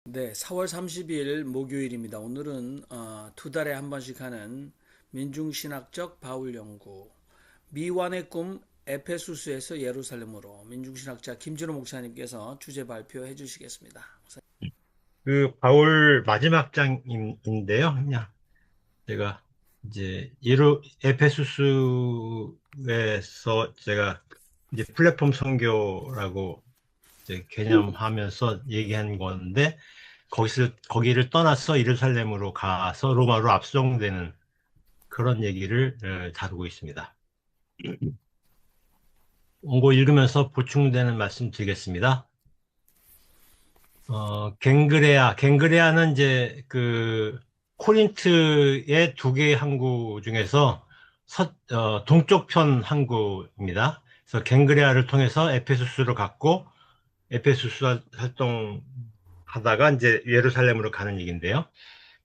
네, 4월 30일 목요일입니다. 오늘은 두 달에 한 번씩 하는 민중신학적 바울 연구 미완의 꿈 에페수스에서 예루살렘으로 민중신학자 김진호 목사님께서 주제 발표해 주시겠습니다. 그 바울 마지막 장인데요. 그냥 제가 이제 에페소스에서 제가 이제 플랫폼 선교라고 이제 개념하면서 얘기한 건데 거기를 떠나서 예루살렘으로 가서 로마로 압송되는 그런 얘기를 다루고 있습니다. 원고 읽으면서 보충되는 말씀 드리겠습니다. 갱그레아는 이제 그 코린트의 두 개의 항구 중에서 동쪽 편 항구입니다. 그래서 갱그레아를 통해서 에페소스로 갔고 에페소스 활동하다가 이제 예루살렘으로 가는 얘기인데요.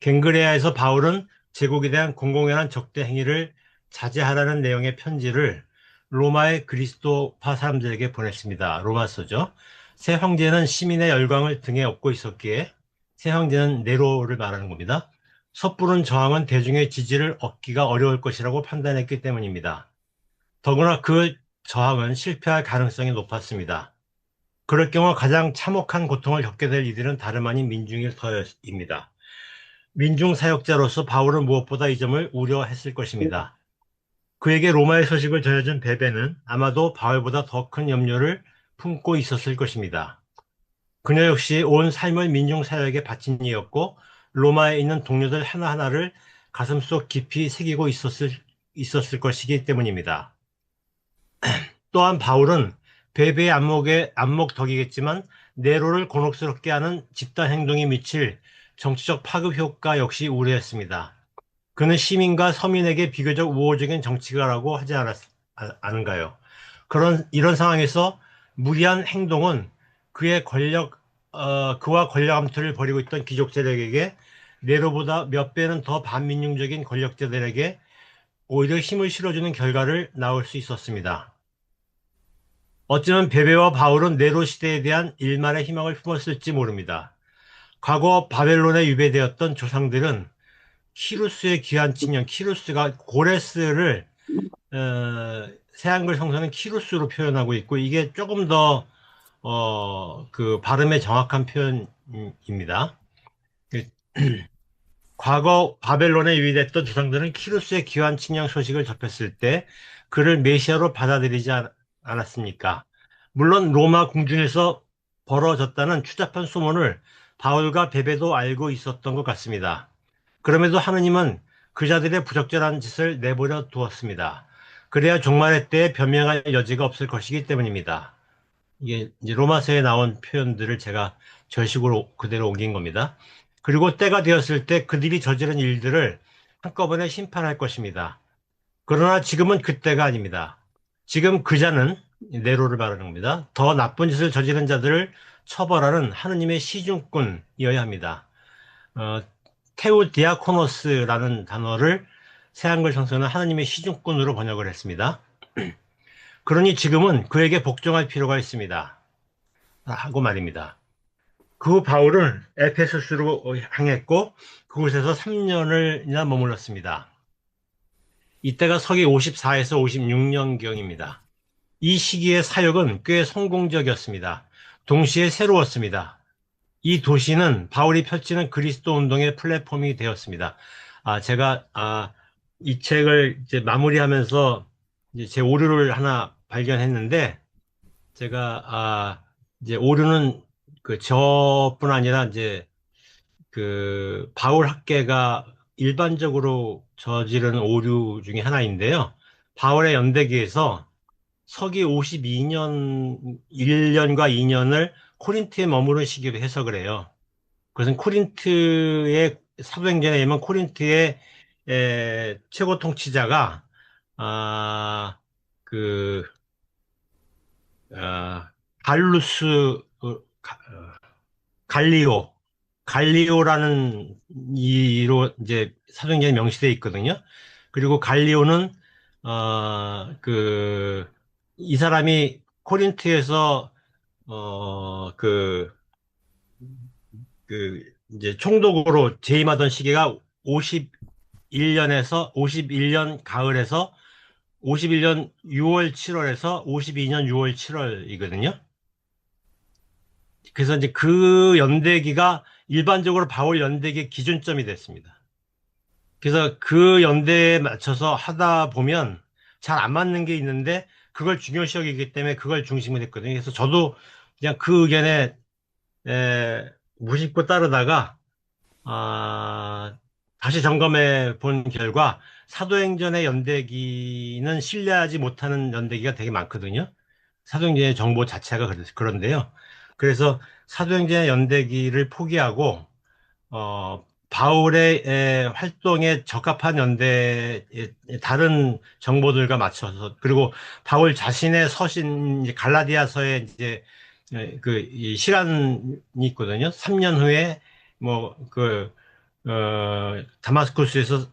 갱그레아에서 바울은 제국에 대한 공공연한 적대 행위를 자제하라는 내용의 편지를 로마의 그리스도파 사람들에게 보냈습니다. 로마서죠. 새 황제는 시민의 열광을 등에 업고 있었기에 새 황제는 네로를 말하는 겁니다. 섣부른 저항은 대중의 지지를 얻기가 어려울 것이라고 판단했기 때문입니다. 더구나 그 저항은 실패할 가능성이 높았습니다. 그럴 경우 가장 참혹한 고통을 겪게 될 이들은 다름 아닌 민중일 터입니다. 민중 사역자로서 바울은 무엇보다 이 점을 우려했을 것입니다. 그에게 로마의 소식을 전해준 베베는 아마도 바울보다 더 큰 염려를 품고 있었을 것입니다. 그녀 역시 온 삶을 민중 사역에 바친 이였고 로마에 있는 동료들 하나하나를 가슴속 깊이 새기고 있었을 것이기 때문입니다. 또한 바울은 베베의 안목덕이겠지만 네로를 곤혹스럽게 하는 집단 행동이 미칠 정치적 파급 효과 역시 우려했습니다. 그는 시민과 서민에게 비교적 우호적인 정치가라고 하지 않은가요? 이런 상황에서 무리한 행동은 그와 권력 암투를 벌이고 있던 귀족 세력에게 네로보다 몇 배는 더 반민중적인 권력자들에게 오히려 힘을 실어주는 결과를 낳을 수 있었습니다. 어쩌면 베베와 바울은 네로 시대에 대한 일말의 희망을 품었을지 모릅니다. 과거 바벨론에 유배되었던 조상들은 키루스의 귀한 친형, 키루스가 고레스를 새한글 성서는 키루스로 표현하고 있고 이게 조금 더 그 발음에 정확한 표현입니다. 그, 과거 바벨론에 유배됐던 조상들은 키루스의 귀한 친형 소식을 접했을 때 그를 메시아로 받아들이지 않았습니까? 물론 로마 궁중에서 벌어졌다는 추잡한 소문을 바울과 베베도 알고 있었던 것 같습니다. 그럼에도 하느님은 그자들의 부적절한 짓을 내버려 두었습니다. 그래야 종말의 때에 변명할 여지가 없을 것이기 때문입니다. 이게 이제 로마서에 나온 표현들을 제가 절식으로 그대로 옮긴 겁니다. 그리고 때가 되었을 때 그들이 저지른 일들을 한꺼번에 심판할 것입니다. 그러나 지금은 그때가 아닙니다. 지금 그자는 네로를 말하는 겁니다. 더 나쁜 짓을 저지른 자들을 처벌하는 하느님의 시중꾼이어야 합니다. 어, 테우디아코노스라는 단어를 새한글 성서는 하나님의 시중꾼으로 번역을 했습니다. 그러니 지금은 그에게 복종할 필요가 있습니다. 하고 말입니다. 그 바울은 에페소스로 향했고 그곳에서 3년을이나 머물렀습니다. 이때가 서기 54에서 56년경입니다. 이 시기의 사역은 꽤 성공적이었습니다. 동시에 새로웠습니다. 이 도시는 바울이 펼치는 그리스도 운동의 플랫폼이 되었습니다. 제가 이 책을 이제 마무리하면서 이제 제 오류를 하나 발견했는데 제가 이제 오류는 그 저뿐 아니라 이제 그 바울 학계가 일반적으로 저지른 오류 중에 하나인데요. 바울의 연대기에서 서기 52년 1년과 2년을 코린트에 머무른 시기로 해석을 해요. 그것은 코린트의 사도행전에 의하면 코린트의 최고 통치자가 아, 그 아, 갈루스 갈리오 갈리오라는 이로 이제 사도행전에 명시되어 있거든요. 그리고 갈리오는 이 사람이 코린트에서 어, 그, 이제 총독으로 재임하던 시기가 51년 가을에서 51년 6월 7월에서 52년 6월 7월이거든요. 그래서 이제 그 연대기가 일반적으로 바울 연대기의 기준점이 됐습니다. 그래서 그 연대에 맞춰서 하다 보면 잘 안 맞는 게 있는데 그걸 중요시 여기기 때문에 그걸 중심으로 했거든요. 그래서 저도 그냥 그 의견에 무심코 따르다가 다시 점검해 본 결과 사도행전의 연대기는 신뢰하지 못하는 연대기가 되게 많거든요. 사도행전의 정보 자체가 그런데요. 그래서 사도행전의 연대기를 포기하고 바울의 활동에 적합한 다른 정보들과 맞춰서, 그리고 바울 자신의 서신, 이제 갈라디아서에 이제, 이 시간이 있거든요. 3년 후에, 뭐, 다마스쿠스에서,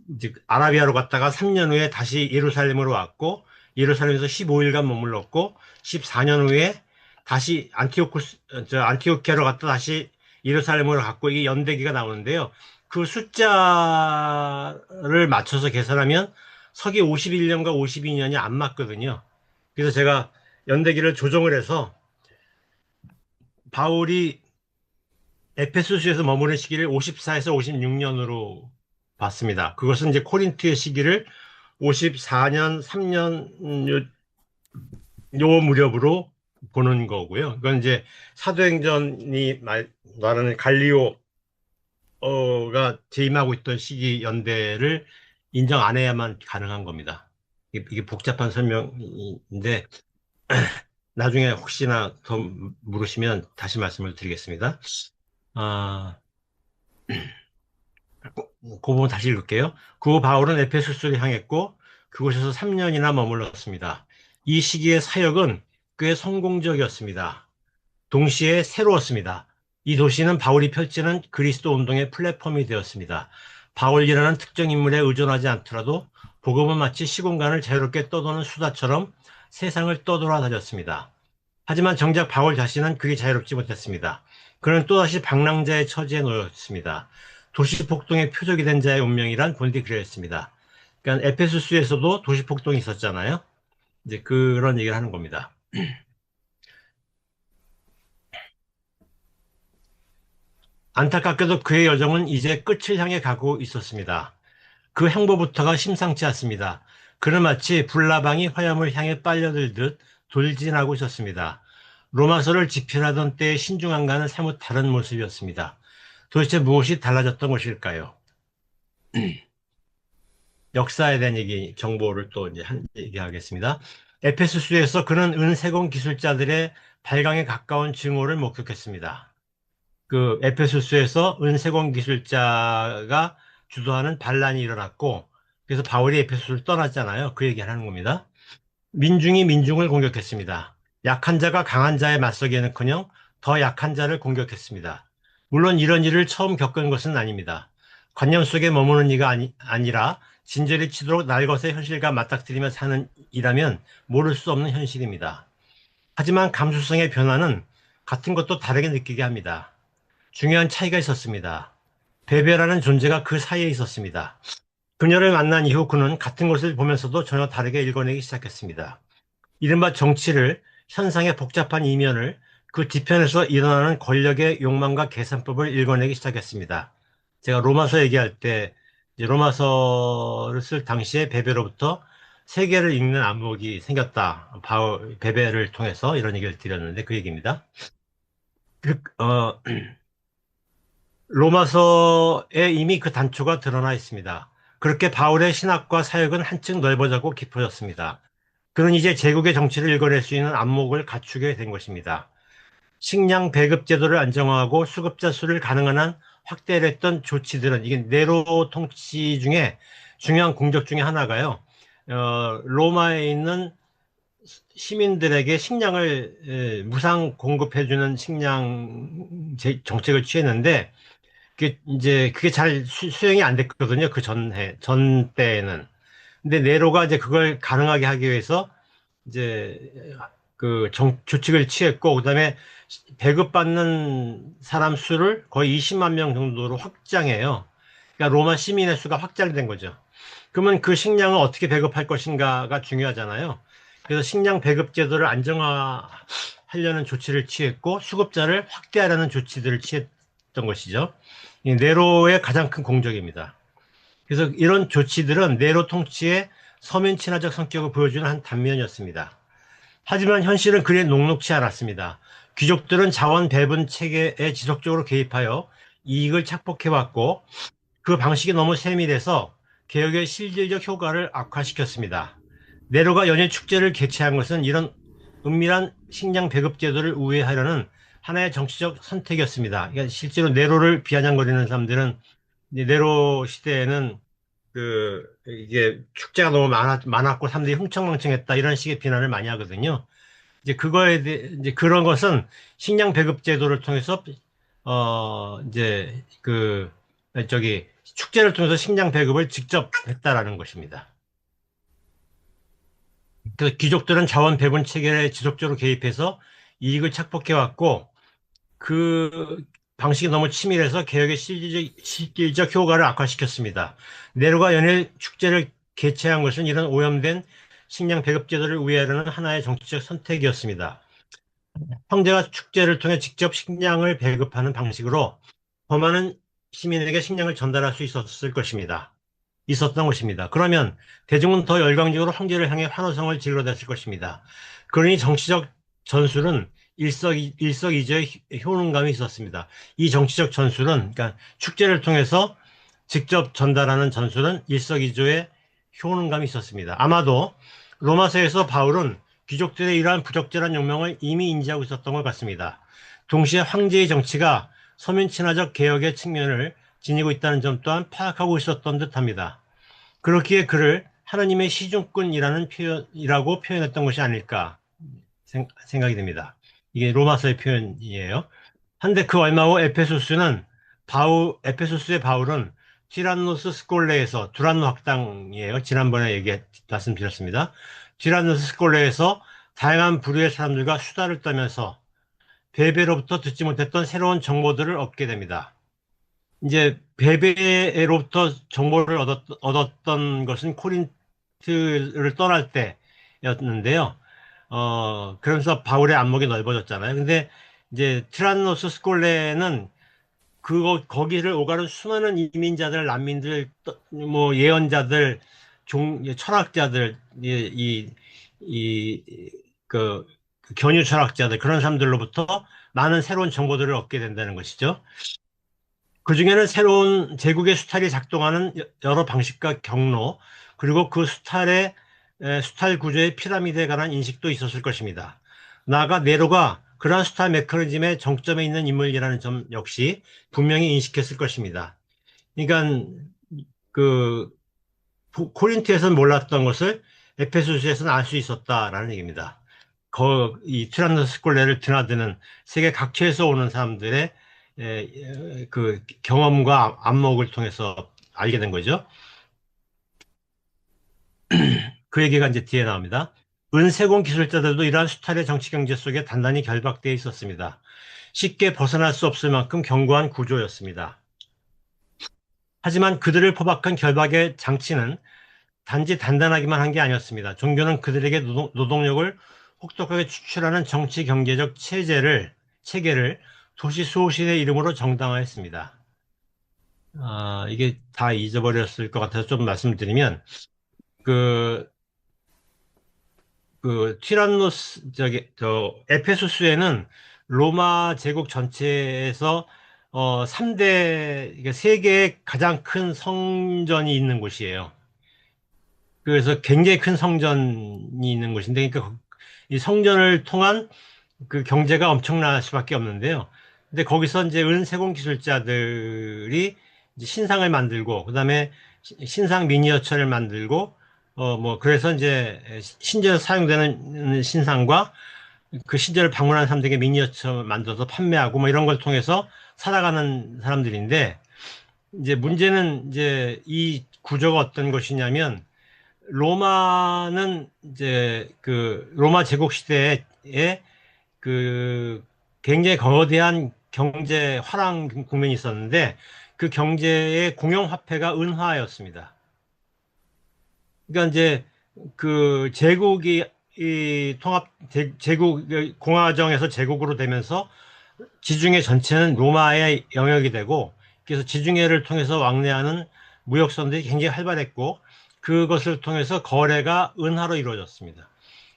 이제 아라비아로 갔다가 3년 후에 다시 예루살렘으로 왔고, 예루살렘에서 15일간 머물렀고, 14년 후에 다시 안티오키아로 갔다 다시 예루살렘으로 갔고, 이게 연대기가 나오는데요. 그 숫자를 맞춰서 계산하면 서기 51년과 52년이 안 맞거든요. 그래서 제가 연대기를 조정을 해서 바울이 에페소스에서 머무는 시기를 54에서 56년으로 봤습니다. 그것은 이제 코린토의 시기를 54년, 3년 요 무렵으로 보는 거고요. 그건 이제 사도행전이 말하는 갈리오가 재임하고 있던 시기 연대를 인정 안 해야만 가능한 겁니다. 이게 복잡한 설명인데 나중에 혹시나 더 물으시면 다시 말씀을 드리겠습니다. 아, 그 부분 다시 읽을게요. 그 후 바울은 에페소스를 향했고 그곳에서 3년이나 머물렀습니다. 이 시기의 사역은 꽤 성공적이었습니다. 동시에 새로웠습니다. 이 도시는 바울이 펼치는 그리스도 운동의 플랫폼이 되었습니다. 바울이라는 특정 인물에 의존하지 않더라도 복음은 마치 시공간을 자유롭게 떠도는 수다처럼 세상을 떠돌아다녔습니다. 하지만 정작 바울 자신은 그게 자유롭지 못했습니다. 그는 또다시 방랑자의 처지에 놓였습니다. 도시 폭동의 표적이 된 자의 운명이란 본디 그랬습니다. 그러니까 에페소스에서도 도시 폭동이 있었잖아요. 이제 그런 얘기를 하는 겁니다. 안타깝게도 그의 여정은 이제 끝을 향해 가고 있었습니다. 그 행보부터가 심상치 않습니다. 그는 마치 불나방이 화염을 향해 빨려들듯 돌진하고 있었습니다. 로마서를 집필하던 때의 신중함과는 사뭇 다른 모습이었습니다. 도대체 무엇이 달라졌던 것일까요? 역사에 대한 정보를 또 이제 얘기하겠습니다. 에페소스에서 그는 은세공 기술자들의 발광에 가까운 증오를 목격했습니다. 그 에페소스에서 은세공 기술자가 주도하는 반란이 일어났고, 그래서 바울이 에페소스를 떠났잖아요. 그 얘기를 하는 겁니다. 민중이 민중을 공격했습니다. 약한 자가 강한 자에 맞서기에는커녕 더 약한 자를 공격했습니다. 물론 이런 일을 처음 겪은 것은 아닙니다. 관념 속에 머무는 이가 아니라 진저리 치도록 날것의 현실과 맞닥뜨리며 사는 이라면 모를 수 없는 현실입니다. 하지만 감수성의 변화는 같은 것도 다르게 느끼게 합니다. 중요한 차이가 있었습니다. 베베라는 존재가 그 사이에 있었습니다. 그녀를 만난 이후 그는 같은 것을 보면서도 전혀 다르게 읽어내기 시작했습니다. 이른바 정치를, 현상의 복잡한 이면을, 그 뒤편에서 일어나는 권력의 욕망과 계산법을 읽어내기 시작했습니다. 제가 로마서 얘기할 때 이제 로마서를 쓸 당시에 베베로부터 세계를 읽는 안목이 생겼다. 베베를 통해서 이런 얘기를 드렸는데 그 얘기입니다. 로마서에 이미 그 단초가 드러나 있습니다. 그렇게 바울의 신학과 사역은 한층 넓어졌고 깊어졌습니다. 그는 이제 제국의 정치를 읽어낼 수 있는 안목을 갖추게 된 것입니다. 식량 배급 제도를 안정화하고 수급자 수를 가능한 한 확대를 했던 조치들은, 이게 네로 통치 중에 중요한 공적 중에 하나가요. 로마에 있는 시민들에게 식량을 무상 공급해주는 식량 정책을 취했는데 그게 잘 수행이 안 됐거든요. 그 전 때에는. 근데 네로가 이제 그걸 가능하게 하기 위해서 이제 조칙을 취했고, 그다음에 배급받는 사람 수를 거의 20만 명 정도로 확장해요. 그러니까 로마 시민의 수가 확장된 거죠. 그러면 그 식량을 어떻게 배급할 것인가가 중요하잖아요. 그래서 식량 배급 제도를 안정화하려는 조치를 취했고, 수급자를 확대하려는 조치들을 취했던 것이죠. 이 네로의 가장 큰 공적입니다. 그래서 이런 조치들은 네로 통치의 서민 친화적 성격을 보여주는 한 단면이었습니다. 하지만 현실은 그리 녹록지 않았습니다. 귀족들은 자원 배분 체계에 지속적으로 개입하여 이익을 착복해왔고, 그 방식이 너무 세밀해서 개혁의 실질적 효과를 악화시켰습니다. 네로가 연일 축제를 개최한 것은 이런 은밀한 식량 배급 제도를 우회하려는 하나의 정치적 선택이었습니다. 그러니까 실제로 네로를 비아냥거리는 사람들은 이제 네로 시대에는 이게 축제가 너무 많았고 사람들이 흥청망청했다 이런 식의 비난을 많이 하거든요. 이제 그거에 대해 이제 그런 것은 식량 배급 제도를 통해서 이제 저기 축제를 통해서 식량 배급을 직접 했다라는 것입니다. 그래서 귀족들은 자원 배분 체계에 지속적으로 개입해서 이익을 착복해 왔고 그 방식이 너무 치밀해서 개혁의 실질적 효과를 악화시켰습니다. 네로가 연일 축제를 개최한 것은 이런 오염된 식량 배급 제도를 우회하려는 하나의 정치적 선택이었습니다. 황제가 축제를 통해 직접 식량을 배급하는 방식으로 더 많은 시민에게 식량을 전달할 수 있었던 것입니다. 그러면 대중은 더 열광적으로 황제를 향해 환호성을 질러댔을 것입니다. 그러니 정치적 전술은 일석이조의 효능감이 있었습니다. 이 정치적 전술은, 그러니까 축제를 통해서 직접 전달하는 전술은 일석이조의 효능감이 있었습니다. 아마도 로마서에서 바울은 귀족들의 이러한 부적절한 욕망을 이미 인지하고 있었던 것 같습니다. 동시에 황제의 정치가 서민 친화적 개혁의 측면을 지니고 있다는 점 또한 파악하고 있었던 듯합니다. 그렇기에 그를 하나님의 시중꾼이라고 표현했던 것이 아닐까 생각이 됩니다. 이게 로마서의 표현이에요. 한데 그 얼마 후 에페소스의 바울은 티란노스 스콜레에서 두란노 학당이에요. 지난번에 말씀드렸습니다. 티란노스 스콜레에서 다양한 부류의 사람들과 수다를 떨면서 베베로부터 듣지 못했던 새로운 정보들을 얻게 됩니다. 이제 베베로부터 정보를 얻었던 것은 코린트를 떠날 때였는데요. 그러면서 바울의 안목이 넓어졌잖아요. 근데 이제 티란노스 스콜레는 거기를 오가는 수많은 이민자들, 난민들, 뭐 예언자들, 철학자들, 그 견유 철학자들 그런 사람들로부터 많은 새로운 정보들을 얻게 된다는 것이죠. 그 중에는 새로운 제국의 수탈이 작동하는 여러 방식과 경로, 그리고 그 수탈 구조의 피라미드에 관한 인식도 있었을 것입니다. 나아가 네로가 그러한 수탈 메커니즘의 정점에 있는 인물이라는 점 역시 분명히 인식했을 것입니다. 그러니까 그 코린트에서는 몰랐던 것을 에페소스에서는 알 수 있었다라는 얘기입니다. 이 티란노스 스콜레를 드나드는 세계 각처에서 오는 사람들의 그 경험과 안목을 통해서 알게 된 거죠. 그 얘기가 이제 뒤에 나옵니다. 은세공 기술자들도 이러한 수탈의 정치 경제 속에 단단히 결박되어 있었습니다. 쉽게 벗어날 수 없을 만큼 견고한 구조였습니다. 하지만 그들을 포박한 결박의 장치는 단지 단단하기만 한 게 아니었습니다. 종교는 그들에게 노동력을 혹독하게 추출하는 정치 경제적 체계를 도시 수호신의 이름으로 정당화했습니다. 이게 다 잊어버렸을 것 같아서 좀 말씀드리면, 에페소스에는 로마 제국 전체에서 3대, 이게 세계의 가장 큰 성전이 있는 곳이에요. 그래서 굉장히 큰 성전이 있는 곳인데, 그러니까 이 성전을 통한 그 경제가 엄청날 수밖에 없는데요. 근데 거기서 이제 은세공 기술자들이 이제 신상을 만들고, 그 다음에 신상 미니어처를 만들고, 그래서 이제 신전에서 사용되는 신상과 그 신전을 방문하는 사람들에게 미니어처 만들어서 판매하고 뭐 이런 걸 통해서 살아가는 사람들인데, 이제 문제는 이제 이 구조가 어떤 것이냐면, 로마는 이제 로마 제국 시대에 그 굉장히 거대한 경제 화랑 국면이 있었는데 그 경제의 공용화폐가 은화였습니다. 그러니까 이제 그 제국이 이 제국 공화정에서 제국으로 되면서 지중해 전체는 로마의 영역이 되고 그래서 지중해를 통해서 왕래하는 무역선들이 굉장히 활발했고 그것을 통해서 거래가 은화로 이루어졌습니다.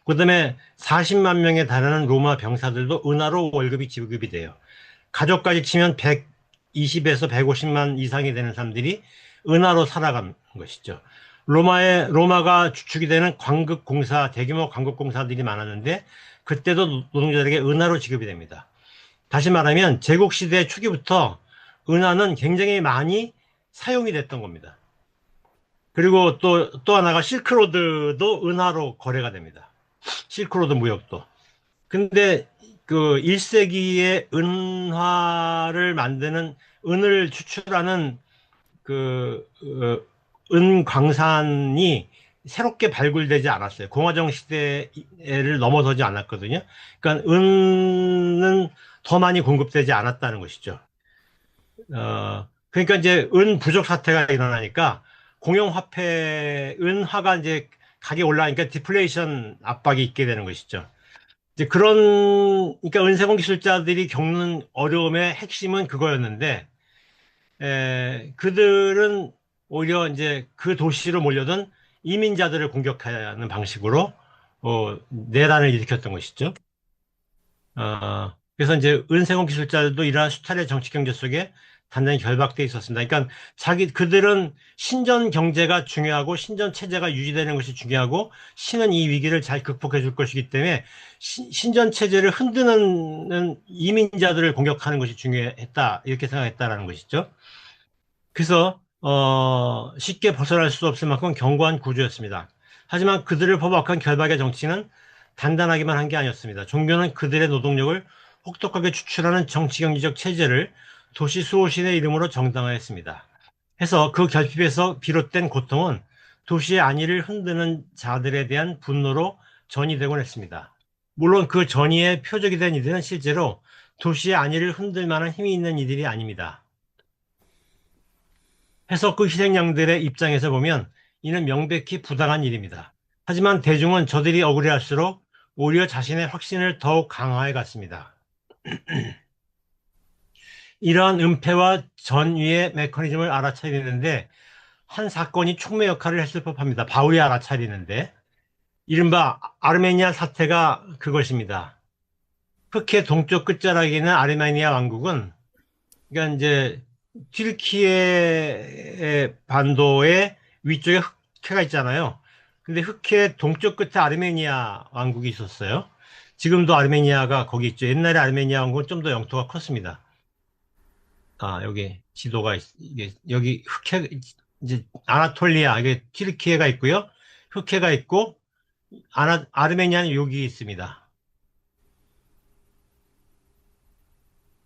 그다음에 40만 명에 달하는 로마 병사들도 은화로 월급이 지급이 돼요. 가족까지 치면 120에서 150만 이상이 되는 사람들이 은하로 살아간 것이죠. 로마가 주축이 되는 광급공사, 대규모 광급공사들이 많았는데 그때도 노동자들에게 은하로 지급이 됩니다. 다시 말하면 제국시대 초기부터 은하는 굉장히 많이 사용이 됐던 겁니다. 그리고 또 하나가 실크로드도 은하로 거래가 됩니다. 실크로드 무역도. 근데 그 1세기에 은화를 만드는 은을 추출하는 그 은광산이 새롭게 발굴되지 않았어요. 공화정 시대를 넘어서지 않았거든요. 그러니까 은은 더 많이 공급되지 않았다는 것이죠. 그러니까 이제 은 부족 사태가 일어나니까 공용화폐 은화가 이제 가격이 올라가니까 디플레이션 압박이 있게 되는 것이죠. 이제 그러니까 은세공 기술자들이 겪는 어려움의 핵심은 그거였는데, 그들은 오히려 이제 그 도시로 몰려든 이민자들을 공격하는 방식으로, 내란을 일으켰던 것이죠. 그래서 이제 은세공 기술자들도 이러한 수탈의 정치 경제 속에 단단히 결박돼 있었습니다. 그러니까 그들은 신전 경제가 중요하고 신전 체제가 유지되는 것이 중요하고 신은 이 위기를 잘 극복해 줄 것이기 때문에 신전 체제를 흔드는 이민자들을 공격하는 것이 중요했다. 이렇게 생각했다라는 것이죠. 그래서 쉽게 벗어날 수 없을 만큼 견고한 구조였습니다. 하지만 그들을 포박한 결박의 정치는 단단하기만 한 게 아니었습니다. 종교는 그들의 노동력을 혹독하게 추출하는 정치 경제적 체제를 도시 수호신의 이름으로 정당화했습니다. 해서 그 결핍에서 비롯된 고통은 도시의 안위를 흔드는 자들에 대한 분노로 전이되곤 했습니다. 물론 그 전이의 표적이 된 이들은 실제로 도시의 안위를 흔들 만한 힘이 있는 이들이 아닙니다. 해서 그 희생양들의 입장에서 보면 이는 명백히 부당한 일입니다. 하지만 대중은 저들이 억울해할수록 오히려 자신의 확신을 더욱 강화해 갔습니다. 이러한 은폐와 전위의 메커니즘을 알아차리는데 한 사건이 촉매 역할을 했을 법합니다. 바울이 알아차리는데 이른바 아르메니아 사태가 그것입니다. 흑해 동쪽 끝자락에 있는 아르메니아 왕국은 그러니까 이제 튀르키예 반도의 위쪽에 흑해가 있잖아요. 근데 흑해 동쪽 끝에 아르메니아 왕국이 있었어요. 지금도 아르메니아가 거기 있죠. 옛날에 아르메니아 왕국은 좀 더 영토가 컸습니다. 여기 지도가 이게 여기 흑해 이제 아나톨리아 이게 튀르키예가 있고요. 흑해가 있고 아르메니아는 여기 있습니다.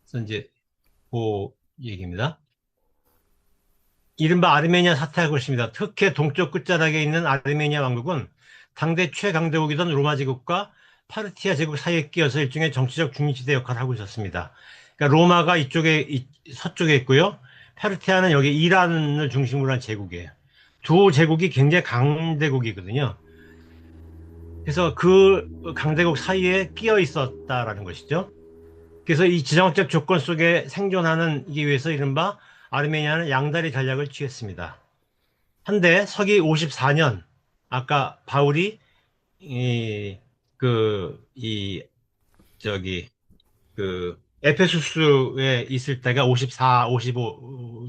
그래서 이제 그 얘기입니다. 이른바 아르메니아 사태가 그렇습니다. 흑해 동쪽 끝자락에 있는 아르메니아 왕국은 당대 최강대국이던 로마 제국과 파르티아 제국 사이에 끼어서 일종의 정치적 중립지대 역할을 하고 있었습니다. 그러니까 로마가 이쪽에 서쪽에 있고요. 파르티아는 여기 이란을 중심으로 한 제국이에요. 두 제국이 굉장히 강대국이거든요. 그래서 그 강대국 사이에 끼어 있었다라는 것이죠. 그래서 이 지정학적 조건 속에 생존하기 위해서 이른바 아르메니아는 양다리 전략을 취했습니다. 한데 서기 54년 아까 바울이 저기 에페소스에 있을 때가 54, 55,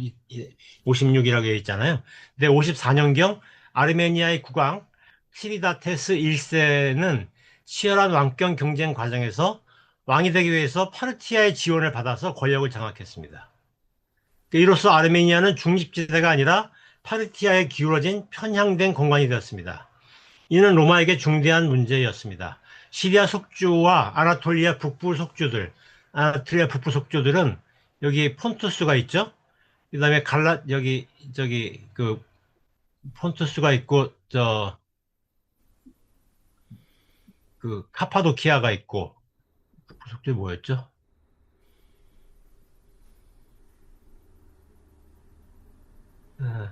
56이라고 되어 있잖아요. 근데 54년경 아르메니아의 국왕 시리다테스 1세는 치열한 왕권 경쟁 과정에서 왕이 되기 위해서 파르티아의 지원을 받아서 권력을 장악했습니다. 이로써 아르메니아는 중립지대가 아니라 파르티아에 기울어진 편향된 공간이 되었습니다. 이는 로마에게 중대한 문제였습니다. 시리아 속주와 아나톨리아 북부 속주들은 여기 폰투스가 있죠. 그다음에 폰투스가 있고 그 카파도키아가 있고 그 부속들이 뭐였죠? 어,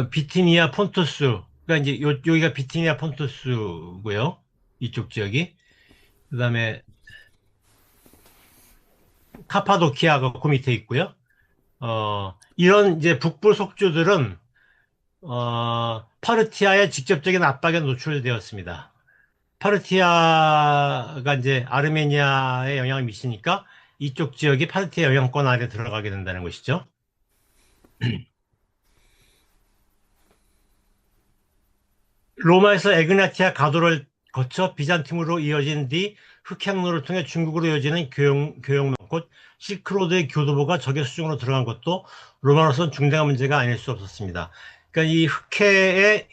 비티니아 폰투스. 그러니까 이제 여기가 비티니아 폰투스고요. 이쪽 지역이. 그다음에 카파도키아가 그 밑에 있고요. 이런 이제 북부 속주들은 파르티아의 직접적인 압박에 노출되었습니다. 파르티아가 이제 아르메니아에 영향을 미치니까 이쪽 지역이 파르티아 영향권 아래 들어가게 된다는 것이죠. 로마에서 에그나티아 가도를 거쳐 비잔팀으로 이어진 뒤 흑향로를 통해 중국으로 이어지는 교역로, 곧 실크로드의 교두보가 적의 수중으로 들어간 것도 로마로서는 중대한 문제가 아닐 수 없었습니다. 그러니까 이 흑해의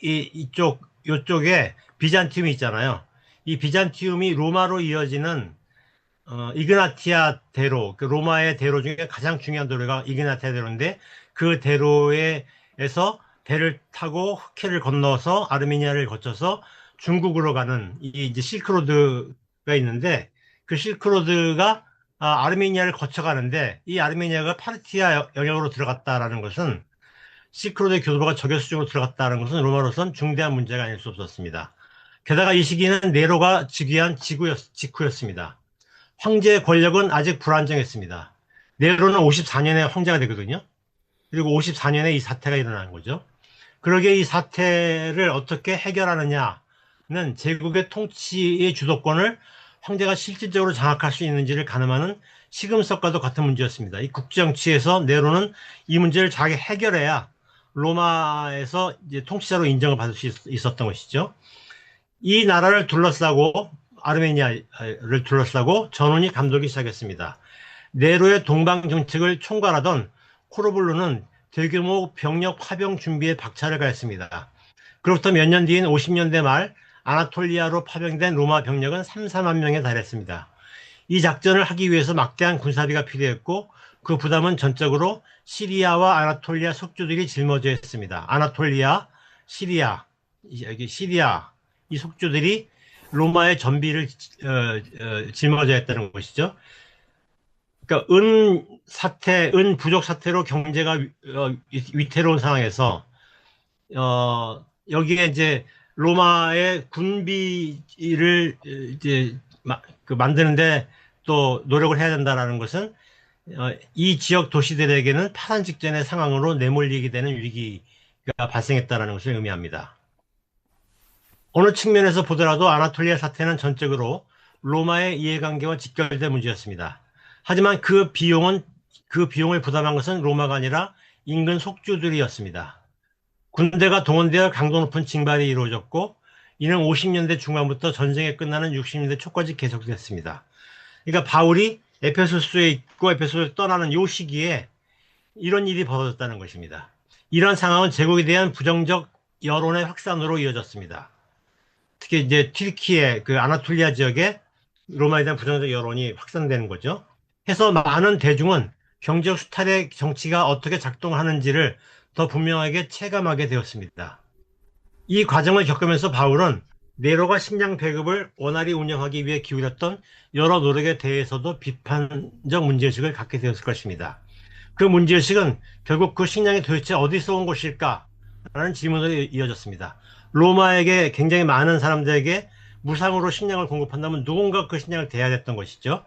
요쪽에 비잔티움이 있잖아요. 이 비잔티움이 로마로 이어지는 이그나티아 대로, 그 로마의 대로 중에 가장 중요한 도로가 이그나티아 대로인데 그 대로에서 배를 타고 흑해를 건너서 아르메니아를 거쳐서 중국으로 가는 이 이제 실크로드가 있는데 그 실크로드가 아르메니아를 거쳐가는데 이 아르메니아가 파르티아 영역으로 들어갔다라는 것은 실크로드의 교도보가 적의 수중으로 들어갔다는 것은 로마로선 중대한 문제가 아닐 수 없었습니다. 게다가 이 시기는 네로가 즉위한 직후였습니다. 황제의 권력은 아직 불안정했습니다. 네로는 54년에 황제가 되거든요. 그리고 54년에 이 사태가 일어나는 거죠. 그러게 이 사태를 어떻게 해결하느냐는 제국의 통치의 주도권을 황제가 실질적으로 장악할 수 있는지를 가늠하는 시금석과도 같은 문제였습니다. 이 국정치에서 네로는 이 문제를 자기 해결해야 로마에서 이제 통치자로 인정을 받을 수 있었던 것이죠. 이 나라를 둘러싸고 아르메니아를 둘러싸고 전운이 감돌기 시작했습니다. 네로의 동방 정책을 총괄하던 코르블루는 대규모 병력 파병 준비에 박차를 가했습니다. 그로부터 몇 년 뒤인 50년대 말 아나톨리아로 파병된 로마 병력은 3, 4만 명에 달했습니다. 이 작전을 하기 위해서 막대한 군사비가 필요했고 그 부담은 전적으로 시리아와 아나톨리아 속주들이 짊어져 했습니다. 아나톨리아, 시리아, 시리아 이 속주들이 로마의 전비를 짊어져 했다는 것이죠. 그러니까 은 부족 사태로 경제가 위태로운 상황에서 여기에 이제 로마의 군비를 이제 만드는데 또 노력을 해야 된다라는 것은 이 지역 도시들에게는 파산 직전의 상황으로 내몰리게 되는 위기가 발생했다라는 것을 의미합니다. 어느 측면에서 보더라도 아나톨리아 사태는 전적으로 로마의 이해관계와 직결된 문제였습니다. 하지만 그 비용을 부담한 것은 로마가 아니라 인근 속주들이었습니다. 군대가 동원되어 강도 높은 징발이 이루어졌고 이는 50년대 중반부터 전쟁이 끝나는 60년대 초까지 계속됐습니다. 그러니까 바울이 에페소스에 있고 에페소스를 떠나는 이 시기에 이런 일이 벌어졌다는 것입니다. 이런 상황은 제국에 대한 부정적 여론의 확산으로 이어졌습니다. 특히 이제 튀르키예 그 아나톨리아 지역에 로마에 대한 부정적 여론이 확산되는 거죠. 해서 많은 대중은 경제적 수탈의 정치가 어떻게 작동하는지를 더 분명하게 체감하게 되었습니다. 이 과정을 겪으면서 바울은 네로가 식량 배급을 원활히 운영하기 위해 기울였던 여러 노력에 대해서도 비판적 문제의식을 갖게 되었을 것입니다. 그 문제의식은 결국 그 식량이 도대체 어디서 온 것일까? 라는 질문으로 이어졌습니다. 로마에게 굉장히 많은 사람들에게 무상으로 식량을 공급한다면 누군가 그 식량을 대야 됐던 것이죠.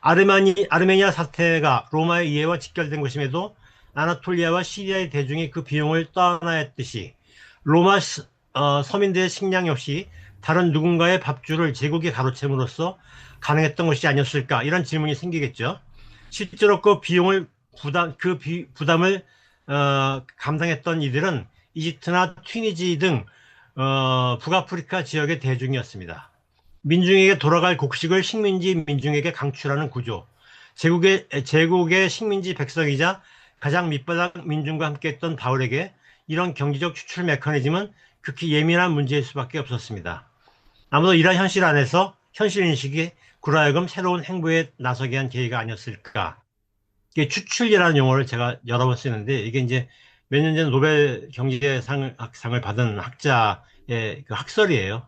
아르메니아 사태가 로마의 이해와 직결된 것임에도 아나톨리아와 시리아의 대중이 그 비용을 떠안아야 했듯이 로마 서민들의 식량 역시 다른 누군가의 밥줄을 제국이 가로챈으로써 가능했던 것이 아니었을까 이런 질문이 생기겠죠. 실제로 그 부담을 감당했던 이들은 이집트나 튀니지 등 북아프리카 지역의 대중이었습니다. 민중에게 돌아갈 곡식을 식민지 민중에게 강출하는 구조. 제국의 식민지 백성이자 가장 밑바닥 민중과 함께했던 바울에게 이런 경제적 추출 메커니즘은 극히 예민한 문제일 수밖에 없었습니다. 아무도 이러한 현실 인식이 그로 하여금 새로운 행보에 나서게 한 계기가 아니었을까. 이게 추출이라는 용어를 제가 여러 번 쓰는데 이게 이제 몇 년 전 노벨 경제상을 받은 학자의 그 학설이에요.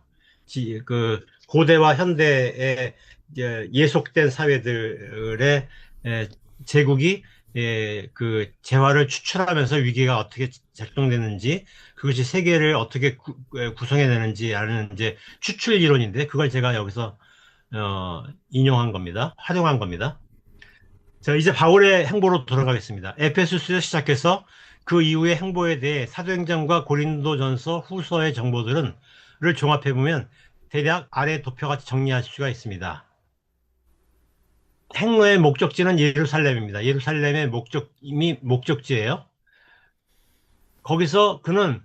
고대와 현대의 이제 예속된 사회들의 에, 제국이 그 재화를 추출하면서 위기가 어떻게 작동되는지, 그것이 세계를 어떻게 구성해내는지 아는 이제 추출 이론인데, 그걸 제가 여기서 인용한 겁니다. 활용한 겁니다. 자, 이제 바울의 행보로 돌아가겠습니다. 에페소스에서 시작해서 그 이후의 행보에 대해 사도행전과 고린도전서, 후서의 정보들을 종합해 보면 대략 아래 도표같이 정리할 수가 있습니다. 행로의 목적지는 예루살렘입니다. 예루살렘의 이미 목적지예요. 거기서 그는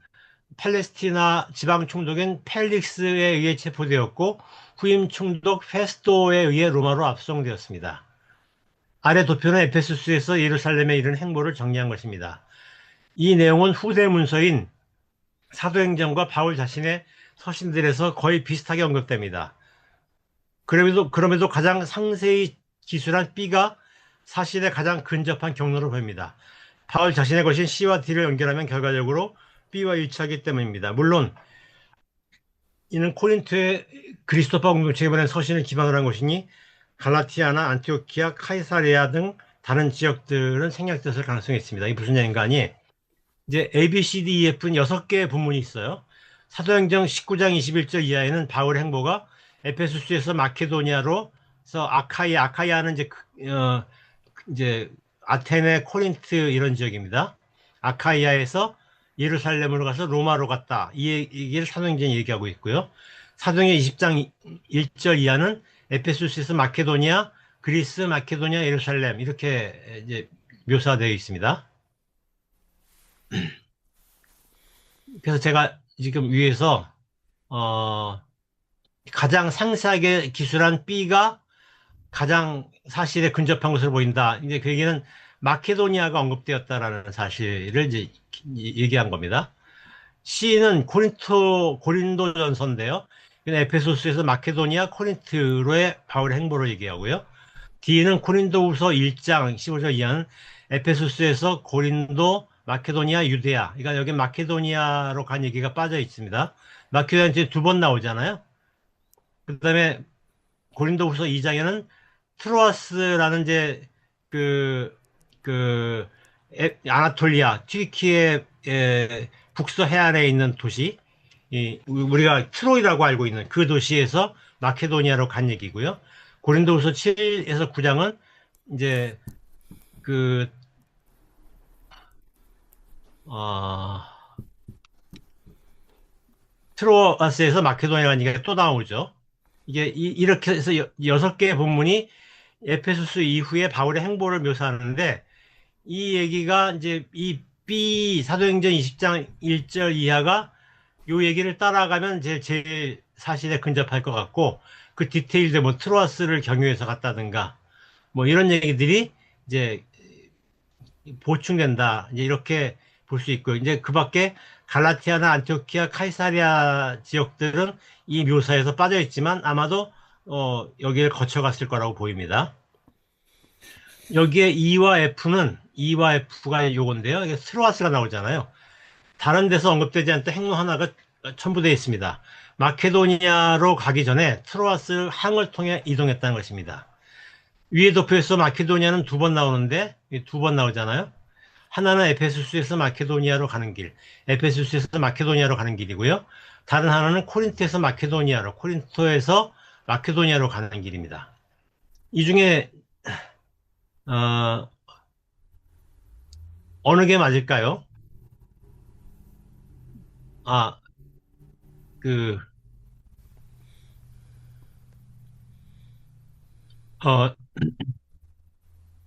팔레스티나 지방 총독인 펠릭스에 의해 체포되었고, 후임 총독 페스토에 의해 로마로 압송되었습니다. 아래 도표는 에페소스에서 예루살렘에 이른 행보를 정리한 것입니다. 이 내용은 후대 문서인 사도행전과 바울 자신의 서신들에서 거의 비슷하게 언급됩니다. 그럼에도 가장 상세히 기술한 B가 사실에 가장 근접한 경로로 보입니다. 바울 자신의 것인 C와 D를 연결하면 결과적으로 B와 일치하기 때문입니다. 물론 이는 코린토의 그리스도파 공동체에 보낸 서신을 기반으로 한 것이니 갈라티아나 안티오키아, 카이사레아 등 다른 지역들은 생략됐을 가능성이 있습니다. 이게 무슨 얘기인가 하니, 이제 A, B, C, D, E, F는 6개의 본문이 있어요. 사도행전 19장 21절 이하에는 바울의 행보가 에페소스에서 마케도니아로 서 아카이아는 이제 아테네, 코린트 이런 지역입니다. 아카이아에서 예루살렘으로 가서 로마로 갔다. 이 얘기를 사도행전이 얘기하고 있고요. 사도행전 20장 1절 이하는 에페소스에서 마케도니아, 그리스, 마케도니아, 예루살렘 이렇게 이제 묘사되어 있습니다. 그래서 제가 지금 위에서 가장 상세하게 기술한 B가 가장 사실에 근접한 것으로 보인다. 이제 그 얘기는 마케도니아가 언급되었다라는 사실을 이제 얘기한 겁니다. C는 고린도전서인데요. 에페소스에서 마케도니아, 코린트로의 바울의 행보를 얘기하고요. D는 고린도후서 1장 15절 이하는 에페소스에서 고린도, 마케도니아, 유데아. 그러니까 여기 마케도니아로 간 얘기가 빠져 있습니다. 마케도니아 이제 2번 나오잖아요. 그 다음에 고린도후서 2장에는 트로아스라는 이제 아나톨리아, 튀르키예 북서 해안에 있는 도시, 우리가 트로이라고 알고 있는 그 도시에서 마케도니아로 간 얘기고요. 고린도후서 7에서 9장은 이제 트로아스에서 마케도니아 간 얘기가 또 나오죠. 이게 이렇게 해서 6개의 본문이 에페소스 이후에 바울의 행보를 묘사하는데, 이 얘기가 이제 이 B 사도행전 20장 1절 이하가 요 얘기를 따라가면 제일 사실에 근접할 것 같고, 그 디테일들 뭐 트로아스를 경유해서 갔다든가 뭐 이런 얘기들이 이제 보충된다. 이제 이렇게 볼 수 있고, 이제 그 밖에 갈라티아나 안티오키아, 카이사리아 지역들은 이 묘사에서 빠져 있지만 아마도 여기를 거쳐갔을 거라고 보입니다. 여기에 E와 F가 요건데요. 이게 트로아스가 나오잖아요. 다른 데서 언급되지 않던 행로 하나가 첨부되어 있습니다. 마케도니아로 가기 전에 트로아스 항을 통해 이동했다는 것입니다. 위에 도표에서 마케도니아는 2번 나오는데 2번 나오잖아요. 하나는 에페소스에서 마케도니아로 가는 길, 에페소스에서 마케도니아로 가는 길이고요. 다른 하나는 코린토에서 코린토에서 마케도니아로 가는 길입니다. 이 중에 어느 게 맞을까요?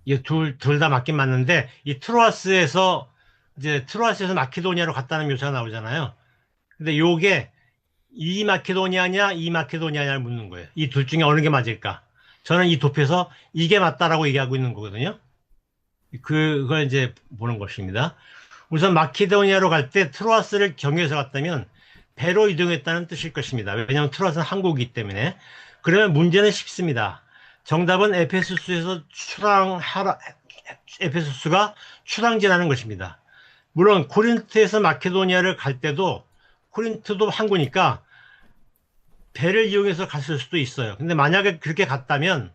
이 둘 다 맞긴 맞는데, 이 트로아스에서 마케도니아로 갔다는 묘사가 나오잖아요. 근데 요게 이 마케도니아냐를 묻는 거예요. 이 둘 중에 어느 게 맞을까? 저는 이 도표에서 이게 맞다라고 얘기하고 있는 거거든요. 그걸 이제 보는 것입니다. 우선 마케도니아로 갈 때 트로아스를 경유해서 갔다면 배로 이동했다는 뜻일 것입니다. 왜냐하면 트로아스는 항구이기 때문에. 그러면 문제는 쉽습니다. 정답은 에페소스가 출항지라는 것입니다. 물론 코린트에서 마케도니아를 갈 때도 코린트도 항구니까 배를 이용해서 갔을 수도 있어요. 근데 만약에 그렇게 갔다면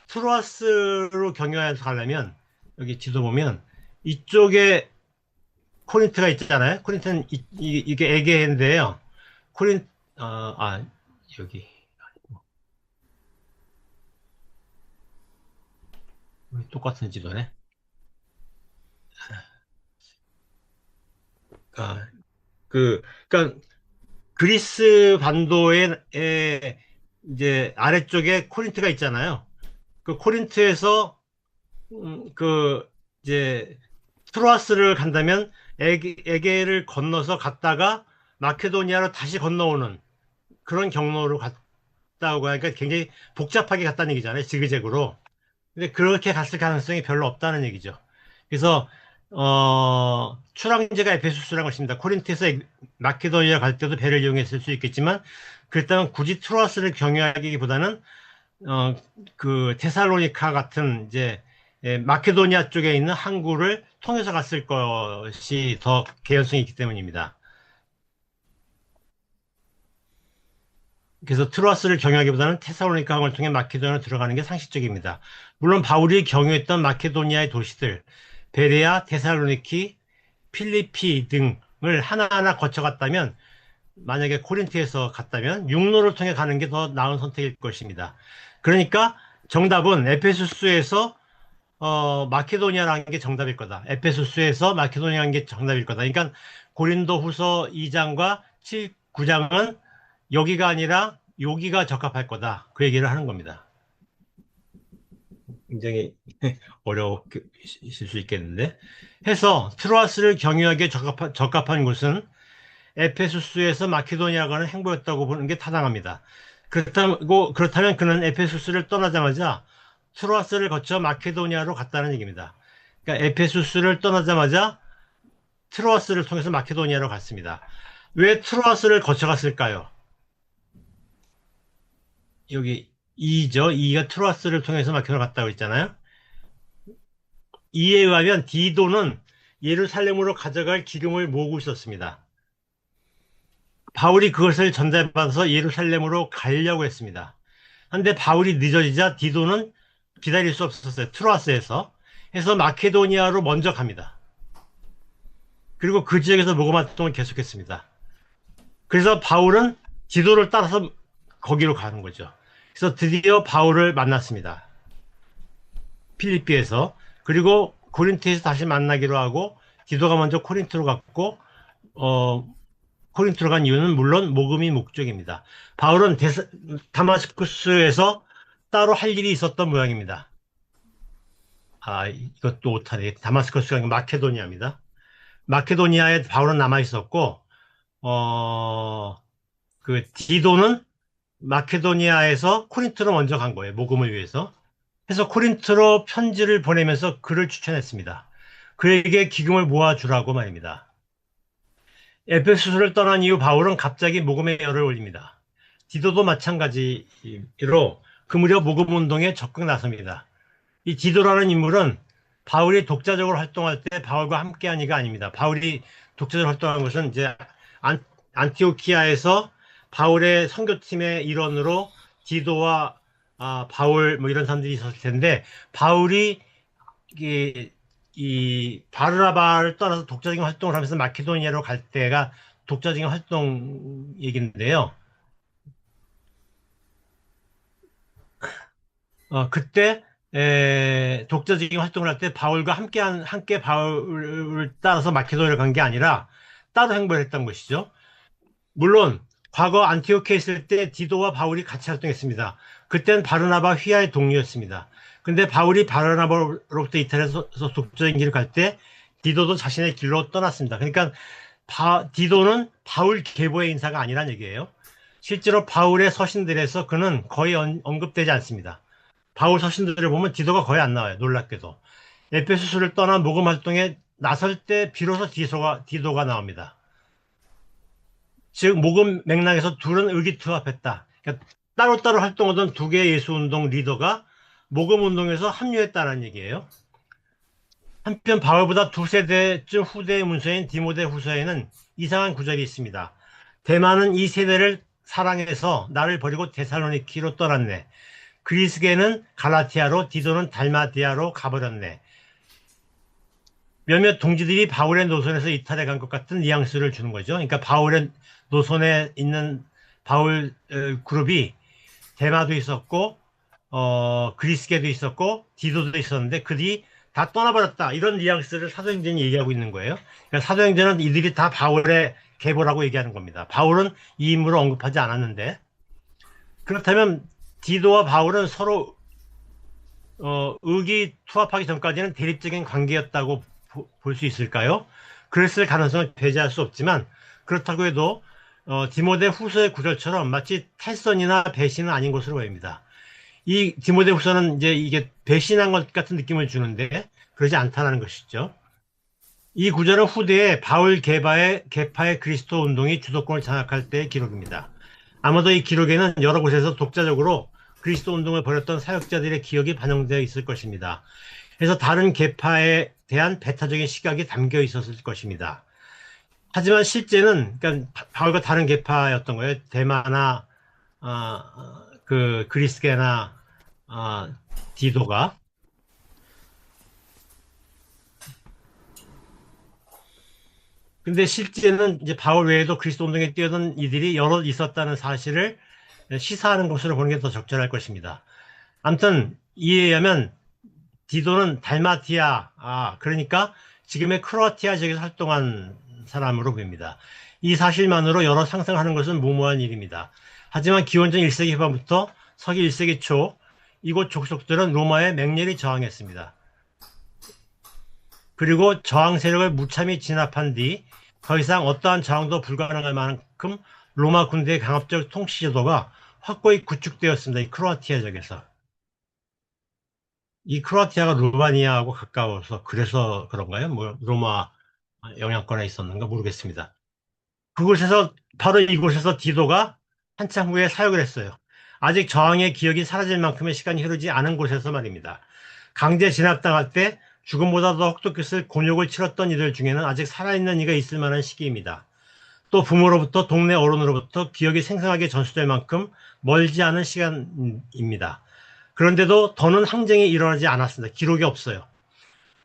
트로아스로 경유해서 가려면 여기 지도 보면 이쪽에 코린트가 있잖아요. 코린트는 이게 에게인데요. 코린 여기 똑같은 지도네. 아, 그러니까 그리스 반도의 이제 아래쪽에 코린트가 있잖아요. 그 코린트에서 그 이제 트로아스를 간다면 에게를 건너서 갔다가 마케도니아로 다시 건너오는 그런 경로로 갔다고 하니까 굉장히 복잡하게 갔다는 얘기잖아요. 지그재그로. 근데 그렇게 갔을 가능성이 별로 없다는 얘기죠. 그래서 출항지가 에페소스라는 것입니다. 코린트에서 마케도니아 갈 때도 배를 이용했을 수 있겠지만 그렇다면 굳이 트로아스를 경유하기보다는 어, 그 테살로니카 같은 이제 마케도니아 쪽에 있는 항구를 통해서 갔을 것이 더 개연성이 있기 때문입니다. 그래서 트로아스를 경유하기보다는 테살로니카 항을 통해 마케도니아로 들어가는 게 상식적입니다. 물론 바울이 경유했던 마케도니아의 도시들 베레아, 테살로니키, 필리피 등을 하나하나 거쳐갔다면 만약에 코린트에서 갔다면 육로를 통해 가는 게 더 나은 선택일 것입니다. 그러니까 정답은 에페소스에서 마케도니아라는 게 정답일 거다. 에페소스에서 마케도니아라는 게 정답일 거다. 그러니까 고린도 후서 2장과 9장은 여기가 아니라 여기가 적합할 거다. 그 얘기를 하는 겁니다. 굉장히 어려우실 수 있겠는데. 해서 트로아스를 경유하기에 적합한 곳은 에페소스에서 마케도니아 가는 행보였다고 보는 게 타당합니다. 그렇다면 그는 에페소스를 떠나자마자 트로아스를 거쳐 마케도니아로 갔다는 얘기입니다. 그러니까 에페소스를 떠나자마자 트로아스를 통해서 마케도니아로 갔습니다. 왜 트로아스를 거쳐 갔을까요? 여기 2죠. 2가 트로아스를 통해서 마케도니아로 갔다고 했잖아요. 이에 의하면 디도는 예루살렘으로 가져갈 기름을 모으고 있었습니다. 바울이 그것을 전달받아서 예루살렘으로 가려고 했습니다. 근데 바울이 늦어지자 디도는 기다릴 수 없었어요. 트로아스에서. 해서 마케도니아로 먼저 갑니다. 그리고 그 지역에서 모금 활동을 계속했습니다. 그래서 바울은 디도를 따라서 거기로 가는 거죠. 그래서 드디어 바울을 만났습니다. 필리피에서. 그리고 고린트에서 다시 만나기로 하고 디도가 먼저 코린트로 갔고 코린트로 간 이유는 물론 모금이 목적입니다. 바울은 다마스쿠스에서 따로 할 일이 있었던 모양입니다. 이것도 오타네. 다마스쿠스가 아니고 마케도니아입니다. 마케도니아에 바울은 남아 있었고, 그 디도는 마케도니아에서 코린트로 먼저 간 거예요. 모금을 위해서. 그래서 코린트로 편지를 보내면서 그를 추천했습니다. 그에게 기금을 모아주라고 말입니다. 에페소스를 떠난 이후 바울은 갑자기 모금의 열을 올립니다. 디도도 마찬가지로 그 무렵 모금 운동에 적극 나섭니다. 이 디도라는 인물은 바울이 독자적으로 활동할 때 바울과 함께한 이가 아닙니다. 바울이 독자적으로 활동한 것은 이제 안티오키아에서 바울의 선교팀의 일원으로 디도와 바울 뭐 이런 사람들이 있었을 텐데 바울이 이 바르나바를 떠나서 독자적인 활동을 하면서 마케도니아로 갈 때가 독자적인 활동 얘기인데요. 그때 독자적인 활동을 할 때 바울과 함께 바울을 따라서 마케도니아를 간 게 아니라 따로 행보를 했던 것이죠. 물론 과거 안티오키에 있을 때 디도와 바울이 같이 활동했습니다. 그때는 바르나바 휘하의 동료였습니다. 근데 바울이 바르나바로부터 이탈해서 독자적인 길을 갈 때 디도도 자신의 길로 떠났습니다. 그러니까 디도는 바울 계보의 인사가 아니란 얘기예요. 실제로 바울의 서신들에서 그는 거의 언급되지 않습니다. 바울 서신들을 보면 디도가 거의 안 나와요. 놀랍게도. 에페소스를 떠난 모금 활동에 나설 때 비로소 디도가 나옵니다. 즉 모금 맥락에서 둘은 의기투합했다. 그러니까 따로따로 활동하던 두 개의 예수운동 리더가 모금 운동에서 합류했다는 얘기예요. 한편 바울보다 두 세대쯤 후대의 문서인 디모데 후서에는 이상한 구절이 있습니다. 대만은 이 세대를 사랑해서 나를 버리고 데살로니키로 떠났네. 그리스계는 갈라티아로, 디도는 달마티아로 가버렸네. 몇몇 동지들이 바울의 노선에서 이탈해 간 것 같은 뉘앙스를 주는 거죠. 그러니까 바울의 노선에 있는 바울 그룹이 대마도 있었고, 그리스계도 있었고, 디도도 있었는데 그들이 다 떠나버렸다. 이런 뉘앙스를 사도행전이 얘기하고 있는 거예요. 그러니까 사도행전은 이들이 다 바울의 계보라고 얘기하는 겁니다. 바울은 이 인물을 언급하지 않았는데, 그렇다면 디도와 바울은 서로 의기투합하기 전까지는 대립적인 관계였다고 볼 수 있을까요? 그랬을 가능성을 배제할 수 없지만, 그렇다고 해도 디모데 후서의 구절처럼 마치 탈선이나 배신은 아닌 것으로 보입니다. 이 디모데 후서는 이제 이게 배신한 것 같은 느낌을 주는데 그러지 않다는 것이죠. 이 구절은 후대에 바울 계파의 그리스도 운동이 주도권을 장악할 때의 기록입니다. 아마도 이 기록에는 여러 곳에서 독자적으로 그리스도 운동을 벌였던 사역자들의 기억이 반영되어 있을 것입니다. 그래서 다른 계파에 대한 배타적인 시각이 담겨 있었을 것입니다. 하지만 실제는 그러니까 바울과 다른 계파였던 거예요. 대마나 그 그리스계나 디도가. 근데 실제는 이제 바울 외에도 그리스도 운동에 뛰어든 이들이 여럿 있었다는 사실을 시사하는 것으로 보는 게 더 적절할 것입니다. 아무튼 이에 의하면 디도는 달마티아, 그러니까 지금의 크로아티아 지역에서 활동한 사람으로 보입니다. 이 사실만으로 여러 상상하는 것은 무모한 일입니다. 하지만 기원전 1세기 후반부터 서기 1세기 초 이곳 족속들은 로마의 맹렬히 저항했습니다. 그리고 저항 세력을 무참히 진압한 뒤 더 이상 어떠한 저항도 불가능할 만큼 로마 군대의 강압적 통치 제도가 확고히 구축되었습니다. 이 크로아티아 지역에서. 이 크로아티아가 루마니아하고 가까워서 그래서 그런가요? 뭐 로마 영향권에 있었는가 모르겠습니다. 그곳에서 바로 이곳에서 디도가 한참 후에 사역을 했어요. 아직 저항의 기억이 사라질 만큼의 시간이 흐르지 않은 곳에서 말입니다. 강제 진압당할 때 죽음보다 더 혹독했을 곤욕을 치렀던 이들 중에는 아직 살아있는 이가 있을 만한 시기입니다. 또 부모로부터 동네 어른으로부터 기억이 생생하게 전수될 만큼 멀지 않은 시간입니다. 그런데도 더는 항쟁이 일어나지 않았습니다. 기록이 없어요.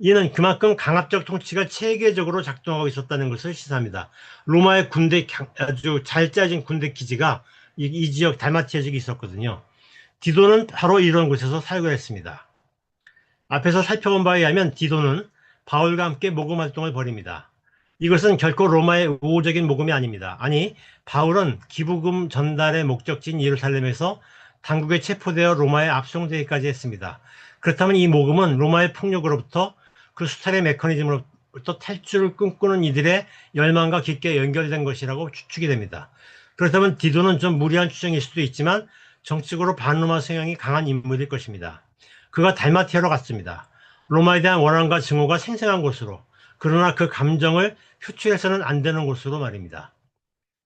이는 그만큼 강압적 통치가 체계적으로 작동하고 있었다는 것을 시사합니다. 로마의 군대, 아주 잘 짜진 군대 기지가 이 지역 달마티아 지역에 있었거든요. 디도는 바로 이런 곳에서 사역을 했습니다. 앞에서 살펴본 바에 의하면 디도는 바울과 함께 모금 활동을 벌입니다. 이것은 결코 로마의 우호적인 모금이 아닙니다. 아니, 바울은 기부금 전달의 목적지인 예루살렘에서 당국에 체포되어 로마에 압송되기까지 했습니다. 그렇다면 이 모금은 로마의 폭력으로부터 그 수탈의 메커니즘으로부터 탈출을 꿈꾸는 이들의 열망과 깊게 연결된 것이라고 추측이 됩니다. 그렇다면 디도는 좀 무리한 추정일 수도 있지만 정치적으로 반로마 성향이 강한 인물일 것입니다. 그가 달마티아로 갔습니다. 로마에 대한 원한과 증오가 생생한 곳으로, 그러나 그 감정을 표출해서는 안 되는 곳으로 말입니다.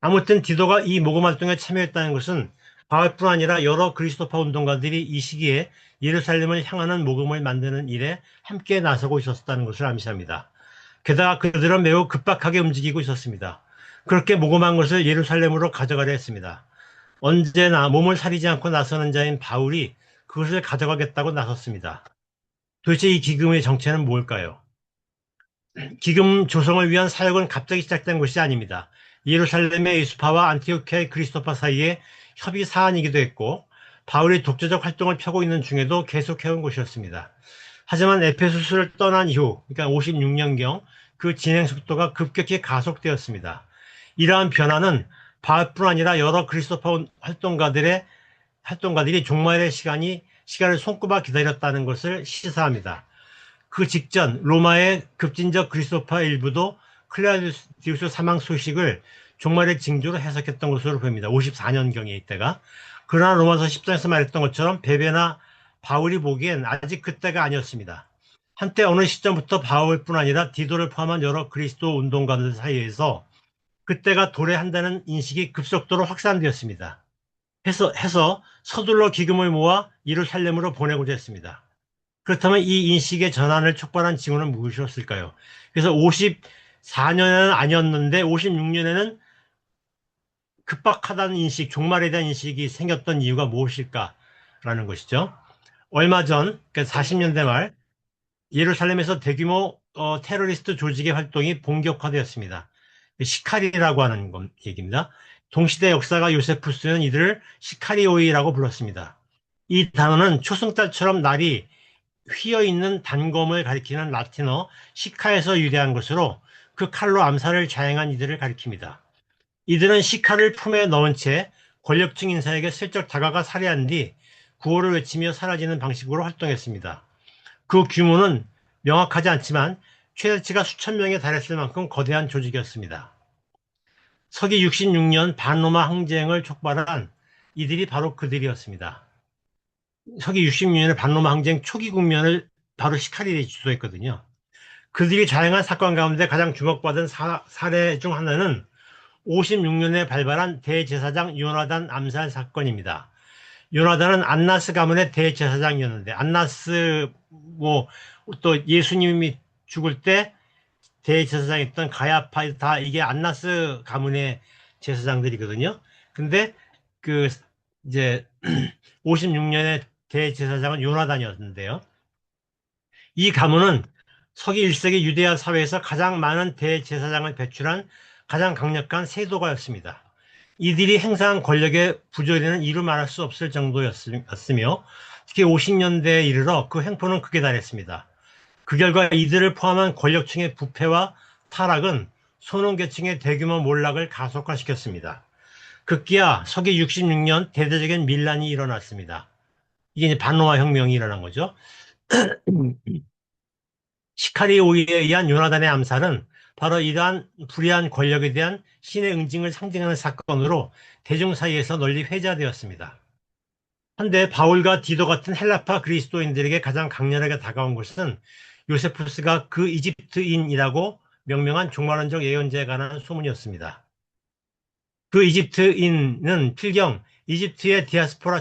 아무튼 디도가 이 모금 활동에 참여했다는 것은 바울뿐 아니라 여러 그리스도파 운동가들이 이 시기에 예루살렘을 향하는 모금을 만드는 일에 함께 나서고 있었다는 것을 암시합니다. 게다가 그들은 매우 급박하게 움직이고 있었습니다. 그렇게 모금한 것을 예루살렘으로 가져가려 했습니다. 언제나 몸을 사리지 않고 나서는 자인 바울이 그것을 가져가겠다고 나섰습니다. 도대체 이 기금의 정체는 뭘까요? 기금 조성을 위한 사역은 갑자기 시작된 것이 아닙니다. 예루살렘의 에수파와 안티오키아의 그리스도파 사이에 협의 사안이기도 했고 바울이 독자적 활동을 펴고 있는 중에도 계속해온 것이었습니다. 하지만 에페소스를 떠난 이후, 그러니까 56년경 그 진행 속도가 급격히 가속되었습니다. 이러한 변화는 바울뿐 아니라 여러 그리스도파 활동가들이 종말의 시간을 손꼽아 기다렸다는 것을 시사합니다. 그 직전 로마의 급진적 그리스도파 일부도 클라우디우스 사망 소식을 종말의 징조로 해석했던 것으로 보입니다. 54년경에 이때가. 그러나 로마서 10장에서 말했던 것처럼 베베나 바울이 보기엔 아직 그때가 아니었습니다. 한때 어느 시점부터 바울뿐 아니라 디도를 포함한 여러 그리스도 운동가들 사이에서 그때가 도래한다는 인식이 급속도로 확산되었습니다. 해서 서둘러 기금을 모아 예루살렘으로 보내고자 했습니다. 그렇다면 이 인식의 전환을 촉발한 징후는 무엇이었을까요? 그래서 54년에는 아니었는데 56년에는 급박하다는 인식, 종말에 대한 인식이 생겼던 이유가 무엇일까라는 것이죠. 얼마 전, 그러니까 40년대 말 예루살렘에서 대규모 테러리스트 조직의 활동이 본격화되었습니다. 시카리라고 하는 얘기입니다. 동시대 역사가 요세푸스는 이들을 시카리오이라고 불렀습니다. 이 단어는 초승달처럼 날이 휘어있는 단검을 가리키는 라틴어 시카에서 유래한 것으로 그 칼로 암살을 자행한 이들을 가리킵니다. 이들은 시카를 품에 넣은 채 권력층 인사에게 슬쩍 다가가 살해한 뒤 구호를 외치며 사라지는 방식으로 활동했습니다. 그 규모는 명확하지 않지만 최대치가 수천 명에 달했을 만큼 거대한 조직이었습니다. 서기 66년 반로마 항쟁을 촉발한 이들이 바로 그들이었습니다. 서기 66년의 반로마 항쟁 초기 국면을 바로 시카리에 주도했거든요. 그들이 자행한 사건 가운데 가장 주목받은 사례 중 하나는 56년에 발발한 대제사장 요나단 암살 사건입니다. 요나단은 안나스 가문의 대제사장이었는데, 안나스 또 예수님이 죽을 때 대제사장이었던 가야파, 다 이게 안나스 가문의 제사장들이거든요. 근데 이제 56년에 대제사장은 요나단이었는데요. 이 가문은 서기 1세기 유대야 사회에서 가장 많은 대제사장을 배출한 가장 강력한 세도가였습니다. 이들이 행사한 권력의 부조리는 이루 말할 수 없을 정도였으며 특히 50년대에 이르러 그 횡포는 극에 달했습니다. 그 결과 이들을 포함한 권력층의 부패와 타락은 소농계층의 대규모 몰락을 가속화시켰습니다. 급기야 서기 66년 대대적인 밀란이 일어났습니다. 이게 이제 반로마 혁명이 일어난 거죠. 시카리 오이에 의한 요나단의 암살은 바로 이러한 불의한 권력에 대한 신의 응징을 상징하는 사건으로 대중 사이에서 널리 회자되었습니다. 한데 바울과 디도 같은 헬라파 그리스도인들에게 가장 강렬하게 다가온 것은 요세푸스가 그 이집트인이라고 명명한 종말론적 예언자에 관한 소문이었습니다. 그 이집트인은 필경 이집트의 디아스포라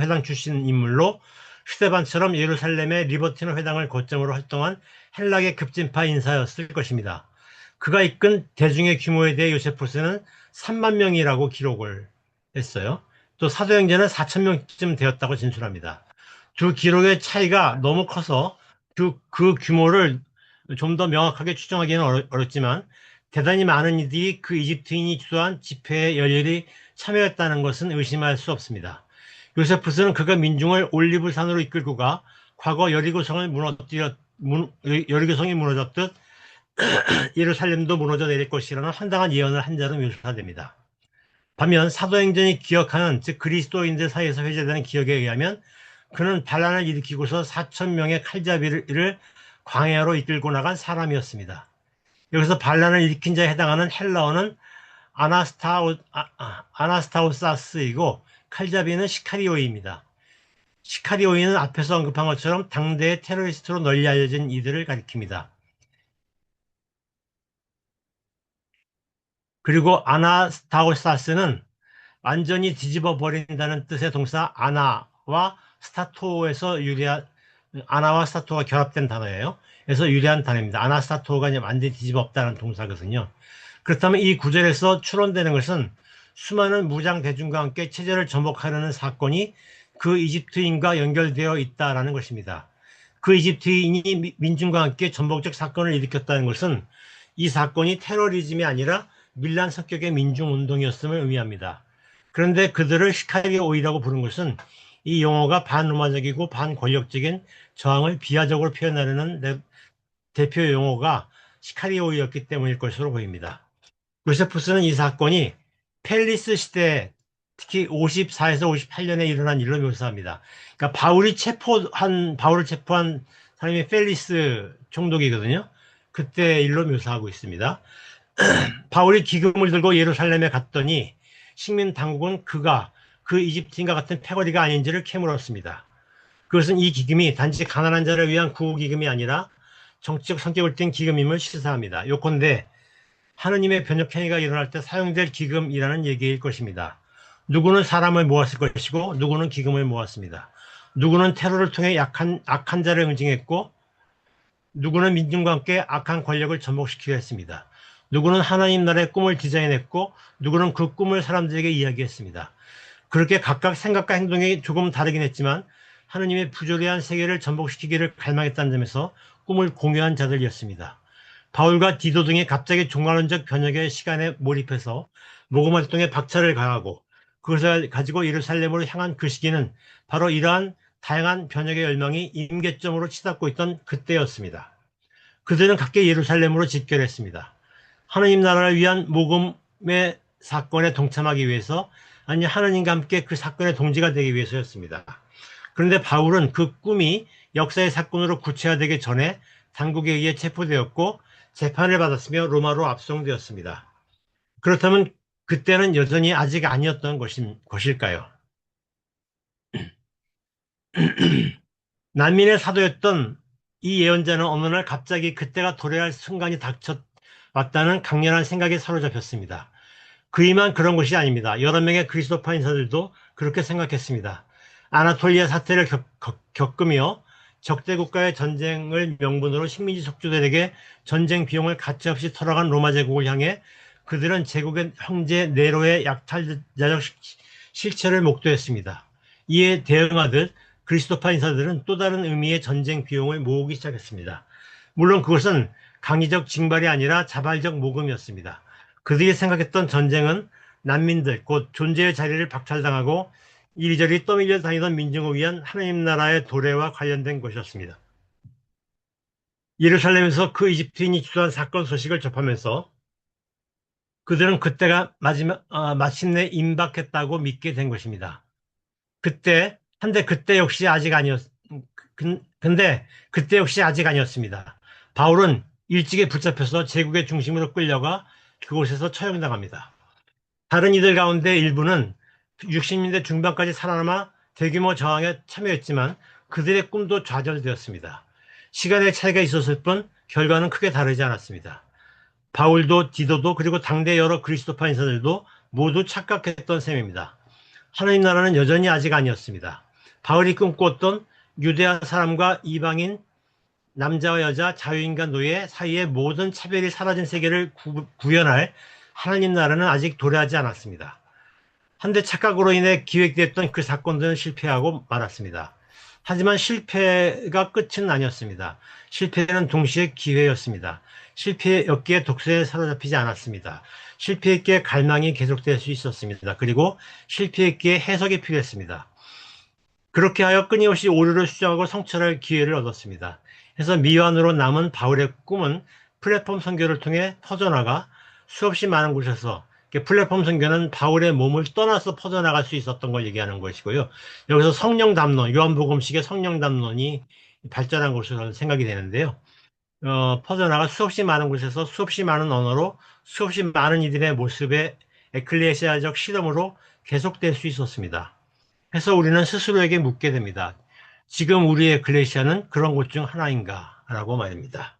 회당 출신 인물로 슈데반처럼 예루살렘의 리버티노 회당을 거점으로 활동한 헬락의 급진파 인사였을 것입니다. 그가 이끈 대중의 규모에 대해 요세푸스는 3만 명이라고 기록을 했어요. 또 사도행전은 4천 명쯤 되었다고 진술합니다. 두 기록의 차이가 너무 커서 그 규모를 좀 더 명확하게 추정하기는 어렵지만 대단히 많은 이들이 그 이집트인이 주도한 집회에 열렬히 참여했다는 것은 의심할 수 없습니다. 요세푸스는 그가 민중을 올리브산으로 이끌고 가 과거 여리고성이 무너졌듯 예루살렘도 무너져 내릴 것이라는 황당한 예언을 한 자로 묘사됩니다. 반면 사도행전이 기억하는 즉 그리스도인들 사이에서 회자되는 기억에 의하면 그는 반란을 일으키고서 4천 명의 칼잡이를 광야로 이끌고 나간 사람이었습니다. 여기서 반란을 일으킨 자에 해당하는 헬라어는 아나스타우사스이고 칼잡이는 시카리오이입니다. 시카리오이는 앞에서 언급한 것처럼 당대의 테러리스트로 널리 알려진 이들을 가리킵니다. 그리고 아나스타우사스는 완전히 뒤집어 버린다는 뜻의 동사 아나와 스타토가 결합된 단어예요. 그래서 유래한 단어입니다. 아나스타토가 완전히 뒤집어 엎다는 동사거든요. 그렇다면 이 구절에서 추론되는 것은 수많은 무장 대중과 함께 체제를 전복하려는 사건이 그 이집트인과 연결되어 있다라는 것입니다. 그 이집트인이 민중과 함께 전복적 사건을 일으켰다는 것은 이 사건이 테러리즘이 아니라 밀란 성격의 민중운동이었음을 의미합니다. 그런데 그들을 시카리오이라고 부른 것은 이 용어가 반로마적이고 반권력적인 저항을 비하적으로 표현하려는 대표 용어가 시카리오이였기 때문일 것으로 보입니다. 요세푸스는 이 사건이 펠리스 시대 특히 54에서 58년에 일어난 일로 묘사합니다. 그러니까 바울을 체포한 사람이 펠리스 총독이거든요. 그때 일로 묘사하고 있습니다. 바울이 기금을 들고 예루살렘에 갔더니 식민 당국은 그가 그 이집트인과 같은 패거리가 아닌지를 캐물었습니다. 그것은 이 기금이 단지 가난한 자를 위한 구호 기금이 아니라 정치적 성격을 띤 기금임을 시사합니다. 요컨대 하느님의 변혁 행위가 일어날 때 사용될 기금이라는 얘기일 것입니다. 누구는 사람을 모았을 것이고 누구는 기금을 모았습니다. 누구는 테러를 통해 악한 자를 응징했고 누구는 민중과 함께 악한 권력을 전복시키려 했습니다. 누구는 하나님 나라의 꿈을 디자인했고 누구는 그 꿈을 사람들에게 이야기했습니다. 그렇게 각각 생각과 행동이 조금 다르긴 했지만 하느님의 부조리한 세계를 전복시키기를 갈망했다는 점에서 꿈을 공유한 자들이었습니다. 바울과 디도 등이 갑자기 종말론적 변혁의 시간에 몰입해서 모금 활동에 박차를 가하고 그것을 가지고 예루살렘으로 향한 그 시기는 바로 이러한 다양한 변혁의 열망이 임계점으로 치닫고 있던 그때였습니다. 그들은 각기 예루살렘으로 집결했습니다. 하느님 나라를 위한 모금의 사건에 동참하기 위해서, 아니 하느님과 함께 그 사건의 동지가 되기 위해서였습니다. 그런데 바울은 그 꿈이 역사의 사건으로 구체화되기 전에 당국에 의해 체포되었고 재판을 받았으며 로마로 압송되었습니다. 그렇다면 그때는 여전히 아직 아니었던 것일까요? 난민의 사도였던 이 예언자는 어느 날 갑자기 그때가 도래할 순간이 닥쳐왔다는 강렬한 생각에 사로잡혔습니다. 그이만 그런 것이 아닙니다. 여러 명의 그리스도파 인사들도 그렇게 생각했습니다. 아나톨리아 사태를 겪으며 적대 국가의 전쟁을 명분으로 식민지 속주들에게 전쟁 비용을 가차없이 털어간 로마 제국을 향해 그들은 제국의 형제 네로의 약탈자적 실체를 목도했습니다. 이에 대응하듯 그리스도파 인사들은 또 다른 의미의 전쟁 비용을 모으기 시작했습니다. 물론 그것은 강의적 징발이 아니라 자발적 모금이었습니다. 그들이 생각했던 전쟁은 난민들, 곧 존재의 자리를 박탈당하고 이리저리 떠밀려 다니던 민중을 위한 하나님 나라의 도래와 관련된 것이었습니다. 예루살렘에서 그 이집트인이 주도한 사건 소식을 접하면서 그들은 그때가 마침내 임박했다고 믿게 된 것입니다. 한데 그때 역시 아직 근데 그때 역시 아직 아니었습니다. 바울은 일찍이 붙잡혀서 제국의 중심으로 끌려가 그곳에서 처형당합니다. 다른 이들 가운데 일부는 60년대 중반까지 살아남아 대규모 저항에 참여했지만 그들의 꿈도 좌절되었습니다. 시간의 차이가 있었을 뿐 결과는 크게 다르지 않았습니다. 바울도 디도도 그리고 당대 여러 그리스도파 인사들도 모두 착각했던 셈입니다. 하나님 나라는 여전히 아직 아니었습니다. 바울이 꿈꿨던 유대아 사람과 이방인, 남자와 여자, 자유인과 노예 사이의 모든 차별이 사라진 세계를 구현할 하나님 나라는 아직 도래하지 않았습니다. 한데 착각으로 인해 기획됐던 그 사건들은 실패하고 말았습니다. 하지만 실패가 끝은 아니었습니다. 실패는 동시에 기회였습니다. 실패였기에 독서에 사로잡히지 않았습니다. 실패했기에 갈망이 계속될 수 있었습니다. 그리고 실패했기에 해석이 필요했습니다. 그렇게 하여 끊임없이 오류를 수정하고 성찰할 기회를 얻었습니다. 그래서 미완으로 남은 바울의 꿈은 플랫폼 선교를 통해 퍼져나가 수없이 많은 곳에서, 플랫폼 선교는 바울의 몸을 떠나서 퍼져나갈 수 있었던 걸 얘기하는 것이고요. 여기서 성령 담론, 요한복음식의 성령 담론이 발전한 것으로 생각이 되는데요. 퍼져나가 수없이 많은 곳에서 수없이 많은 언어로 수없이 많은 이들의 모습의 에클레시아적 실험으로 계속될 수 있었습니다. 해서 우리는 스스로에게 묻게 됩니다. 지금 우리의 에클레시아는 그런 곳 중 하나인가? 라고 말입니다.